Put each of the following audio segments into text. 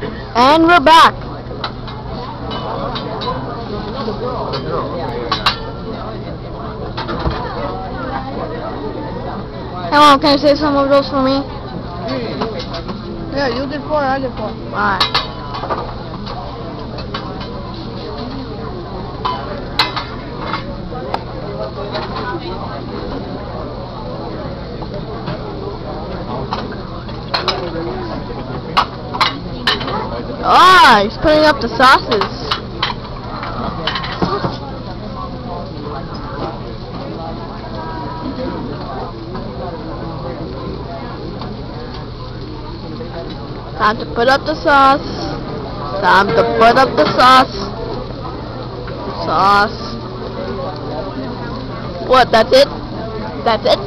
And we're back. Hello, can you say some of those for me? Yeah, you did 4, I did 4. Alright. Ah, he's putting up the sauces. Time to put up the sauce. Time to put up the sauce. Sauce. What, that's it? That's it?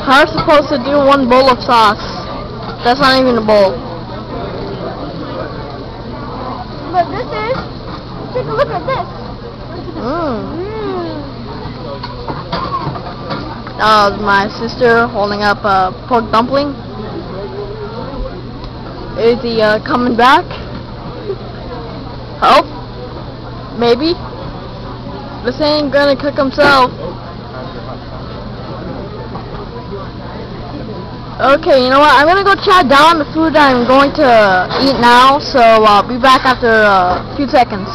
How are you supposed to do one bowl of sauce? That's not even a bowl. But this is, take a look at this. My sister holding up a pork dumpling. Is he coming back? Help? Maybe? This ain't gonna cook himself. Okay, you know what? I'm gonna go chat down the food that I'm going to eat now, so I'll be back after a few seconds.